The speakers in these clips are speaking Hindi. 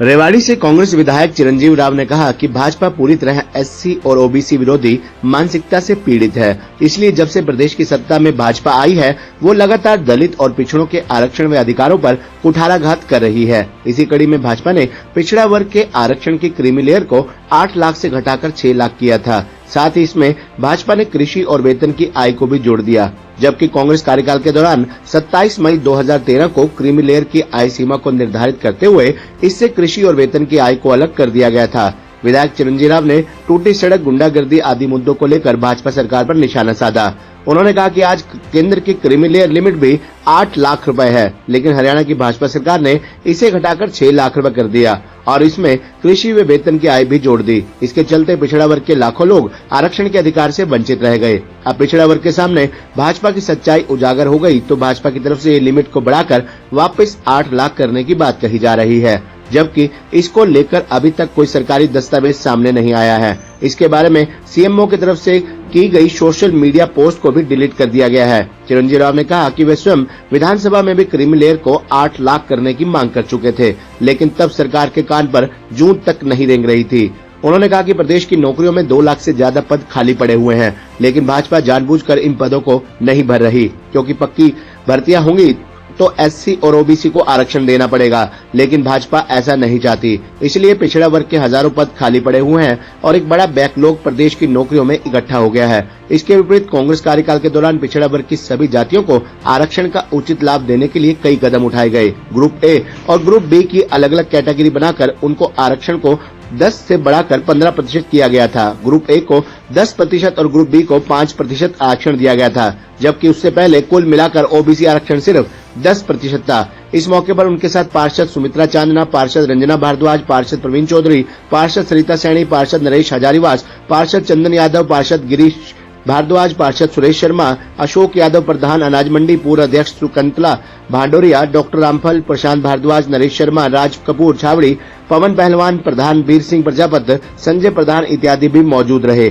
रेवाड़ी से कांग्रेस विधायक चिरंजीव राव ने कहा कि भाजपा पूरी तरह एससी और ओबीसी विरोधी मानसिकता से पीड़ित है। इसलिए जब से प्रदेश की सत्ता में भाजपा आई है, वो लगातार दलित और पिछड़ों के आरक्षण व अधिकारों पर कुठाराघात कर रही है। इसी कड़ी में भाजपा ने पिछड़ा वर्ग के आरक्षण की क्रीमी लेयर को 8 लाख से घटाकर 6 लाख किया था। साथ ही इसमें भाजपा ने कृषि और वेतन की आय को भी जोड़ दिया, जबकि कांग्रेस कार्यकाल के दौरान 27 मई 2013 को क्रीमी लेयर की आय सीमा को निर्धारित करते हुए इससे कृषि और वेतन की आय को अलग कर दिया गया था। विधायक चिरंजीव राव ने टूटी सड़क, गुंडागर्दी आदि मुद्दों को लेकर भाजपा सरकार पर निशाना साधा। उन्होंने कहा कि आज केंद्र की क्रीमी लेयर लिमिट भी 8 लाख रुपए है, लेकिन हरियाणा की भाजपा सरकार ने इसे घटाकर 6 लाख रुपए कर दिया और इसमें कृषि व वेतन की आय भी जोड़ दी। इसके चलते पिछड़ा वर्ग के लाखों लोग आरक्षण के अधिकार से वंचित रह गए। अब पिछड़ा वर्ग के सामने भाजपा की सच्चाई उजागर हो गई तो भाजपा की तरफ से ये लिमिट को बढ़ाकर वापस 8 लाख करने की बात कही जा रही है, जबकि इसको लेकर अभी तक कोई सरकारी दस्तावेज सामने नहीं आया है। इसके बारे में सीएमओ की तरफ से की गई सोशल मीडिया पोस्ट को भी डिलीट कर दिया गया है। चिरंजीव राव ने कहा कि वे स्वयं विधानसभा में भी क्रीमी लेयर को 8 लाख करने की मांग कर चुके थे, लेकिन तब सरकार के कान पर जूं तक नहीं रेंग रही थी। उन्होंने कहा कि प्रदेश की नौकरियों में 2 लाख से ज्यादा पद खाली पड़े हुए हैं, लेकिन भाजपा जानबूझकर इन पदों को नहीं भर रही, क्योंकि पक्की भर्तियां होंगी तो एससी और ओबीसी को आरक्षण देना पड़ेगा, लेकिन भाजपा ऐसा नहीं चाहती। इसलिए पिछड़ा वर्ग के हजारों पद खाली पड़े हुए हैं और एक बड़ा बैकलॉग प्रदेश की नौकरियों में इकट्ठा हो गया है। इसके विपरीत कांग्रेस कार्यकाल के दौरान पिछड़ा वर्ग की सभी जातियों को आरक्षण का उचित लाभ देने के लिए कई कदम उठाए गए। ग्रुप ए और ग्रुप बी की अलग अलग कैटेगरी बनाकर उनको आरक्षण को 10 से बढ़ाकर 15% किया गया था। ग्रुप ए को 10% और ग्रुप बी को 5% आरक्षण दिया गया था, जबकि उससे पहले कुल मिलाकर ओबीसी आरक्षण सिर्फ 10% था। इस मौके पर उनके साथ पार्षद सुमित्रा चांदना, पार्षद रंजना भारद्वाज, पार्षद प्रवीण चौधरी, पार्षद सरिता सैनी, पार्षद नरेश हजारीवास, पार्षद चंदन यादव, पार्षद गिरीश भारद्वाज, पार्षद सुरेश शर्मा, अशोक यादव प्रधान अनाज मंडी, पूर्व अध्यक्ष सुकंतला भांडोरिया, डॉक्टर रामफल, प्रशांत भारद्वाज, नरेश शर्मा, राज कपूर छावड़ी, पवन पहलवान, प्रधान वीर सिंह प्रजापत, संजय प्रधान इत्यादि भी मौजूद रहे।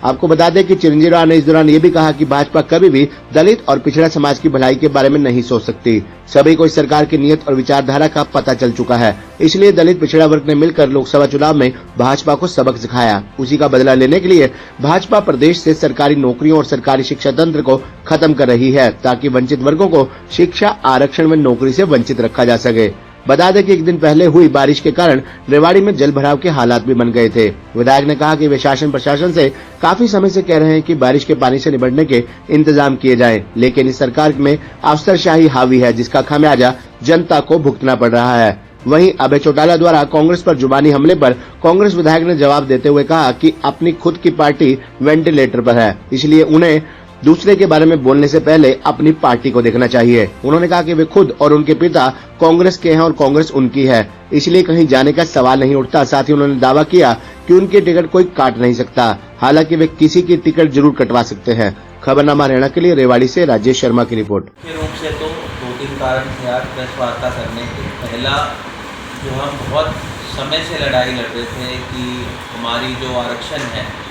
आपको बता दें कि चिरंजीव राव ने इस दौरान ये भी कहा कि भाजपा कभी भी दलित और पिछड़ा समाज की भलाई के बारे में नहीं सोच सकती। सभी को इस सरकार की नीयत और विचारधारा का पता चल चुका है, इसलिए दलित पिछड़ा वर्ग ने मिलकर लोकसभा चुनाव में भाजपा को सबक सिखाया। उसी का बदला लेने के लिए भाजपा प्रदेश से सरकारी नौकरियों और सरकारी शिक्षा तंत्र को खत्म कर रही है, ताकि वंचित वर्गों को शिक्षा, आरक्षण व नौकरी से वंचित रखा जा सके। बता दें कि एक दिन पहले हुई बारिश के कारण रेवाड़ी में जल भराव के हालात भी बन गए थे। विधायक ने कहा कि वे शासन प्रशासन से काफी समय से कह रहे हैं कि बारिश के पानी से निपटने के इंतजाम किए जाएं, लेकिन इस सरकार में अफसरशाही हावी है, जिसका खामियाजा जनता को भुगतना पड़ रहा है। वहीं अभय चौटाला द्वारा कांग्रेस पर जुबानी हमले पर कांग्रेस विधायक ने जवाब देते हुए कहा कि अपनी खुद की पार्टी वेंटिलेटर पर है, इसलिए उन्हें दूसरे के बारे में बोलने से पहले अपनी पार्टी को देखना चाहिए। उन्होंने कहा कि वे खुद और उनके पिता कांग्रेस के हैं और कांग्रेस उनकी है, इसलिए कहीं जाने का सवाल नहीं उठता। साथ ही उन्होंने दावा किया कि उनकी टिकट कोई काट नहीं सकता, हालांकि वे किसी की टिकट जरूर कटवा सकते हैं। खबरनामा हरियाणा के लिए रेवाड़ी से राजेश शर्मा की रिपोर्ट। मुख्य रूप से तो 2-3 कारण थे आज प्रेस वार्ता करने के। पहला, जो हम बहुत समय से लड़ाई लड़ रहे थे कि हमारी जो आरक्षण है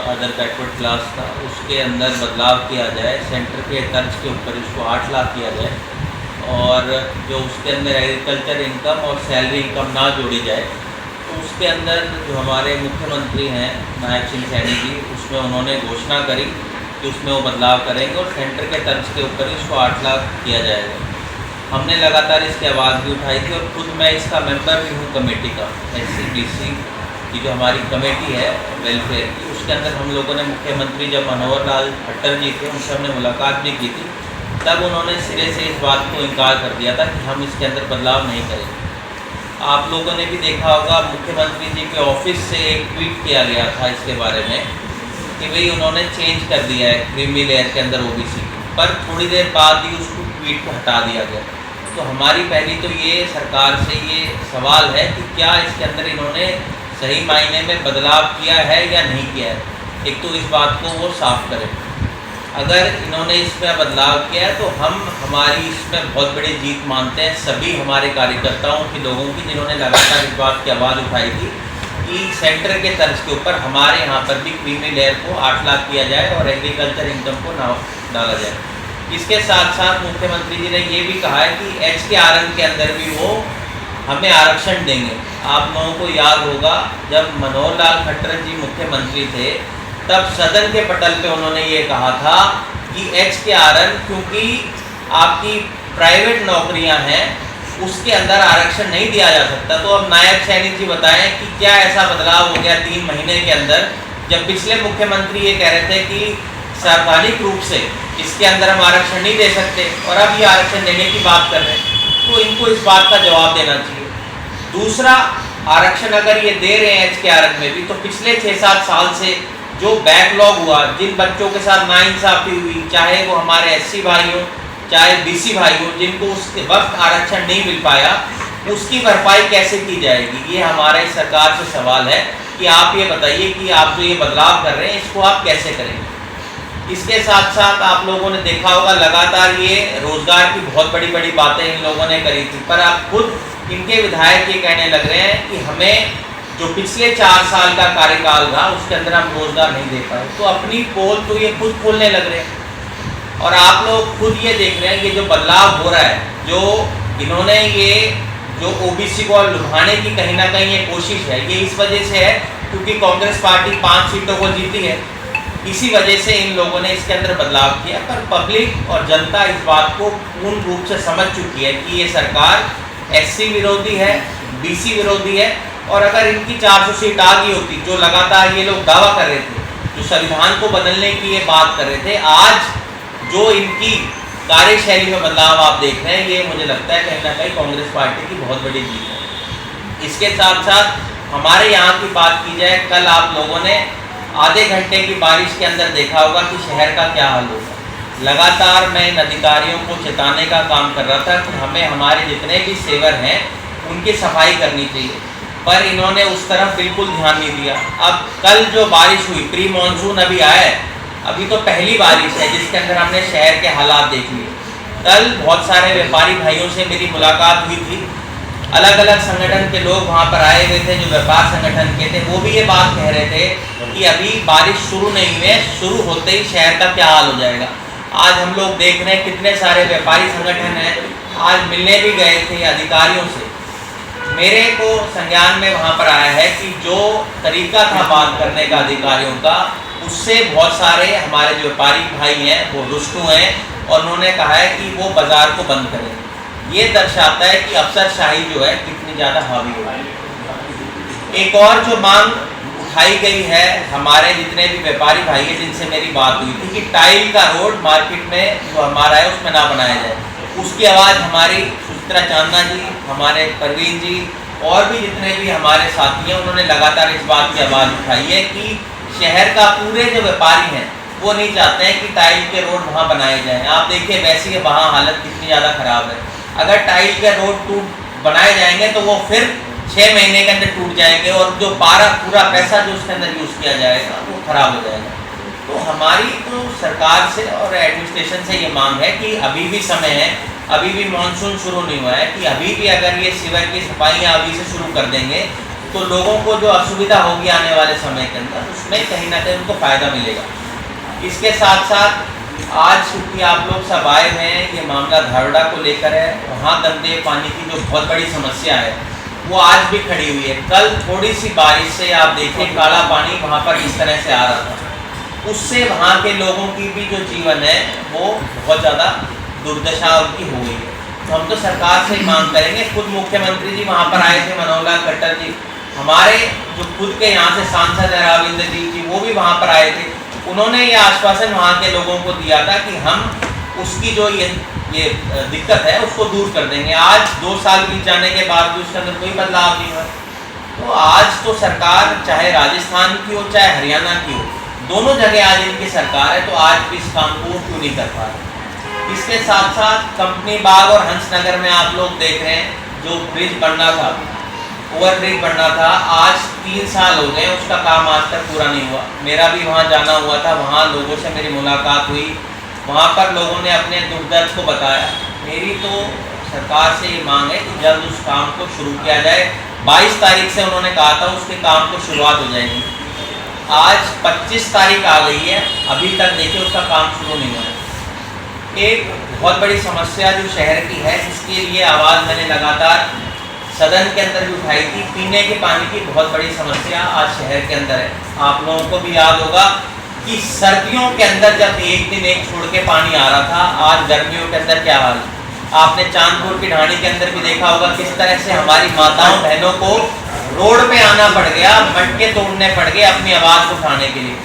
अदर बैकवर्ड क्लास का, उसके अंदर बदलाव किया जाए, सेंटर के तर्ज के ऊपर इसको 8 लाख किया जाए और जो उसके अंदर एग्रीकल्चर इनकम और सैलरी इनकम ना जोड़ी जाए। तो उसके अंदर जो हमारे मुख्यमंत्री हैं नायब सिंह सैनी जी, उसमें उन्होंने घोषणा करी कि उसमें वो बदलाव करेंगे और सेंटर के तर्ज के ऊपर इसको 8 लाख किया जाएगा। हमने लगातार इसकी आवाज़ भी उठाई थी और खुद मैं इसका मेंबर भी हूँ कमेटी का। SC-BC की जो हमारी कमेटी है वेलफेयर की, उसके अंदर हम लोगों ने मुख्यमंत्री जब मनोहर लाल खट्टर जी थे, उनसे हमने मुलाकात भी की थी, तब उन्होंने सिरे से इस बात को इनकार कर दिया था कि हम इसके अंदर बदलाव नहीं करेंगे। आप लोगों ने भी देखा होगा, मुख्यमंत्री जी के ऑफिस से एक ट्वीट किया गया था इसके बारे में कि भाई उन्होंने चेंज कर दिया है क्रीमी लेयर के अंदर ओबीसी, पर थोड़ी देर बाद ही उसको ट्वीट को हटा दिया गया। तो हमारी पहली तो ये सरकार से ये सवाल है कि क्या इसके अंदर इन्होंने सही मायने में बदलाव किया है या नहीं किया है। एक तो इस बात को वो साफ करें। अगर इन्होंने इसमें बदलाव किया है तो हम हमारी इसमें बहुत बड़ी जीत मानते हैं सभी हमारे कार्यकर्ताओं की, लोगों की, जिन्होंने लगातार इस बात की आवाज़ उठाई थी कि सेंटर के तर्ज के ऊपर हमारे यहाँ पर भी क्रीमी लेयर को 8 लाख किया जाए और एग्रीकल्चर इनकम को ना डाला जाए। इसके साथ साथ मुख्यमंत्री जी ने ये भी कहा है कि HKRN के अंदर भी वो हमें आरक्षण देंगे। आप लोगों को याद होगा जब मनोहर लाल खट्टर जी मुख्यमंत्री थे तब सदन के पटल पे उन्होंने ये कहा था कि HKRN क्योंकि आपकी प्राइवेट नौकरियां हैं उसके अंदर आरक्षण नहीं दिया जा सकता। तो अब नायब सैनिक जी बताएं कि क्या ऐसा बदलाव हो गया 3 महीने के अंदर, जब पिछले मुख्यमंत्री ये कह रहे थे कि सार्वजनिक रूप से इसके अंदर हम आरक्षण नहीं दे सकते और अब ये आरक्षण देने की बात कर रहे हैं। तो इनको इस बात का जवाब देना चाहिए। दूसरा, आरक्षण अगर ये दे रहे हैं HKRN में भी, तो पिछले 6-7 साल से जो बैकलॉग हुआ, जिन बच्चों के साथ नाइंसाफी हुई, चाहे वो हमारे SC भाई हो चाहे BC भाई हो, जिनको उसके वक्त आरक्षण नहीं मिल पाया, उसकी भरपाई कैसे की जाएगी? ये हमारे सरकार से सवाल है कि आप ये बताइए कि आप जो ये बदलाव कर रहे हैं इसको आप कैसे करेंगे। इसके साथ साथ आप लोगों ने देखा होगा लगातार ये रोजगार की बहुत बड़ी बड़ी बातें इन लोगों ने करी थी, पर आप खुद इनके विधायक ये कहने लग रहे हैं कि हमें जो पिछले 4 साल का कार्यकाल था उसके अंदर हम रोजगार नहीं दे पाए। तो अपनी पोल तो ये खुद खोलने लग रहे हैं और आप लोग खुद ये देख रहे हैं ये जो बदलाव हो रहा है, जो इन्होंने ये जो OBC को लुभाने की कहीं ना कहीं ये कोशिश है, ये इस वजह से है क्योंकि कांग्रेस पार्टी 5 सीटों को जीती है, इसी वजह से इन लोगों ने इसके अंदर बदलाव किया। पर पब्लिक और जनता इस बात को पूर्ण रूप से समझ चुकी है कि ये सरकार SC विरोधी है, BC विरोधी है और अगर इनकी 400 सीट आ गई होती, जो लगातार ये लोग दावा कर रहे थे, जो संविधान को बदलने की ये बात कर रहे थे, आज जो इनकी कार्यशैली में बदलाव आप देख रहे हैं, ये मुझे लगता है कहीं ना कहीं कांग्रेस पार्टी की बहुत बड़ी जीत है। इसके साथ साथ हमारे यहाँ की बात की जाए, कल आप लोगों ने आधे घंटे की बारिश के अंदर देखा होगा कि शहर का क्या हाल होगा। लगातार मैं इन अधिकारियों को चेताने का काम कर रहा था कि हमें हमारे जितने भी सेवर हैं उनकी सफाई करनी चाहिए, पर इन्होंने उस तरफ बिल्कुल ध्यान नहीं दिया। अब कल जो बारिश हुई, प्री मानसून अभी आया है, अभी तो पहली बारिश है जिसके अंदर हमने शहर के हालात देख लिए। कल बहुत सारे व्यापारी भाइयों से मेरी मुलाकात हुई थी, अलग अलग संगठन के लोग वहाँ पर आए हुए थे जो व्यापार संगठन के थे, वो भी ये बात कह रहे थे कि अभी बारिश शुरू नहीं हुई है, शुरू होते ही शहर का क्या हाल हो जाएगा। आज हम लोग देख रहे हैं कितने सारे व्यापारी संगठन हैं, आज मिलने भी गए थे अधिकारियों से। मेरे को संज्ञान में वहाँ पर आया है कि जो तरीका था बात करने का अधिकारियों का, उससे बहुत सारे हमारे जो व्यापारी भाई हैं वो रुष्टू हैं और उन्होंने कहा है कि वो बाजार को बंद करें। ये दर्शाता है कि अफसरशाही जो है कितनी ज़्यादा हावी हो रही है। एक और जो मांग उठाई गई है हमारे जितने भी व्यापारी भाई हैं जिनसे मेरी बात हुई थी कि टाइल का रोड मार्केट में जो हमारा है उसमें ना बनाया जाए, उसकी आवाज़ हमारी सुचित्रा चांदना जी, हमारे परवीन जी और भी जितने भी हमारे साथी हैं उन्होंने लगातार इस बात की आवाज़ उठाई है कि शहर का पूरे जो व्यापारी हैं वो नहीं चाहते हैं कि टाइल के रोड वहाँ बनाए जाएं। आप देखिए वैसे ही वहाँ हालत कितनी ज़्यादा ख़राब है। अगर टाइल के रोड बनाए जाएंगे तो वो फिर 6 महीने के अंदर टूट जाएंगे और जो पूरा पैसा जो उसके अंदर यूज़ किया जाएगा वो ख़राब हो जाएगा। तो हमारी तो सरकार से और एडमिनिस्ट्रेशन से ये मांग है कि अभी भी समय है, अभी भी मानसून शुरू नहीं हुआ है, कि अभी भी अगर ये सीवर की सफाइयाँ अभी से शुरू कर देंगे तो लोगों को जो असुविधा होगी आने वाले समय के अंदर उसमें कहीं ना कहीं उनको फ़ायदा मिलेगा। इसके साथ साथ आज क्योंकि आप लोग सब आए हुए हैं, ये मामला धारड़ा को लेकर है, वहाँ गंदे पानी की जो बहुत बड़ी समस्या है वो आज भी खड़ी हुई है। कल थोड़ी सी बारिश से आप देखिए काला पानी वहाँ पर इस तरह से आ रहा था, उससे वहाँ के लोगों की भी जो जीवन है वो बहुत ज़्यादा दुर्दशा उनकी हो गई है। तो हम तो सरकार से ही मांग करेंगे, खुद मुख्यमंत्री जी वहाँ पर आए थे, मनोहर लाल खट्टर जी, हमारे जो खुद के यहाँ से सांसद है राविंद्र जी वो भी वहाँ पर आए थे, उन्होंने ये आश्वासन वहाँ के लोगों को दिया था कि हम उसकी जो ये दिक्कत है उसको दूर कर देंगे। आज 2 साल बीत जाने के बाद भी उसके अंदर कोई बदलाव नहीं हुआ। तो आज तो सरकार चाहे राजस्थान की हो चाहे हरियाणा की हो, दोनों जगह आज इनकी सरकार है, तो आज भी इस काम को क्यों नहीं कर पा रहे। इसके साथ साथ कंपनी बाग और हंसनगर में आप लोग देख रहे हैं जो ब्रिज बनना था, ओवर ब्रिज बनना था, आज 3 साल हो गए, उसका काम आज तक पूरा नहीं हुआ। मेरा भी वहाँ जाना हुआ था, वहाँ लोगों से मेरी मुलाकात हुई, वहाँ पर लोगों ने अपने दुख दर्द को बताया। मेरी तो सरकार से ये मांग है कि जल्द उस काम को शुरू किया जाए। 22 तारीख से उन्होंने कहा था उसके काम को शुरुआत हो जाएगी, आज 25 तारीख आ गई है, अभी तक देखिए उसका काम शुरू नहीं हुआ है। एक बहुत बड़ी समस्या जो शहर की है, इसके लिए आवाज़ मैंने लगातार सदन के अंदर भी उठाई थी। पीने के पानी की बहुत बड़ी समस्या आज शहर के अंदर है। आप लोगों को भी याद होगा कि सर्दियों के अंदर जब एक दिन एक छोड़ के पानी आ रहा था, आज गर्मियों के अंदर क्या हाल। आपने चांदपुर की ढाणी के अंदर भी देखा होगा किस तरह से हमारी माताओं बहनों को रोड पे आना पड़ गया, मटके तोड़ने पड़ गए अपनी आवाज़ उठाने के लिए।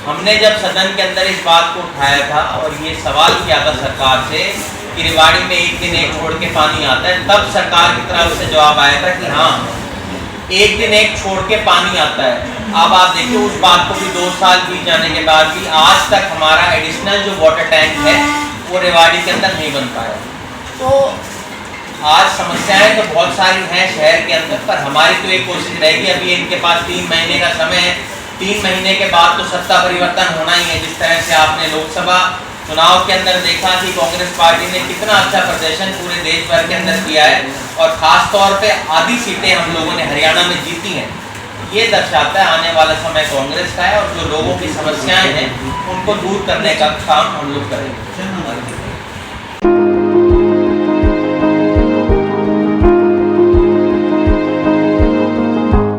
हमने जब सदन के अंदर इस बात को उठाया था और ये सवाल किया था सरकार से कि रेवाड़ी में एक दिन एक छोड़ के पानी आता है, तब सरकार की तरफ से जवाब आया था कि हाँ, एक दिन एक छोड़ के पानी आता है। अब आप देखिए उस बात को भी 2 साल बीत जाने के बाद भी आज तक हमारा एडिशनल जो वाटर टैंक है वो रेवाड़ी के अंदर नहीं बन पाया। तो आज समस्याएं तो बहुत सारी हैं शहर के अंदर, पर हमारी तो एक कोशिश रहेगी, अभी इनके पास 3 महीने का समय है। 3 महीने के बाद तो सत्ता परिवर्तन होना ही है। जिस तरह से आपने लोकसभा चुनाव के अंदर देखा कि कांग्रेस पार्टी ने कितना अच्छा प्रदर्शन पूरे देश भर के अंदर किया है और खास तौर पे आधी सीटें हम लोगों ने हरियाणा में जीती हैं। ये दर्शाता है आने वाला समय कांग्रेस का है और जो लोगों की समस्याएं हैं उनको दूर करने का काम हम लोग करेंगे।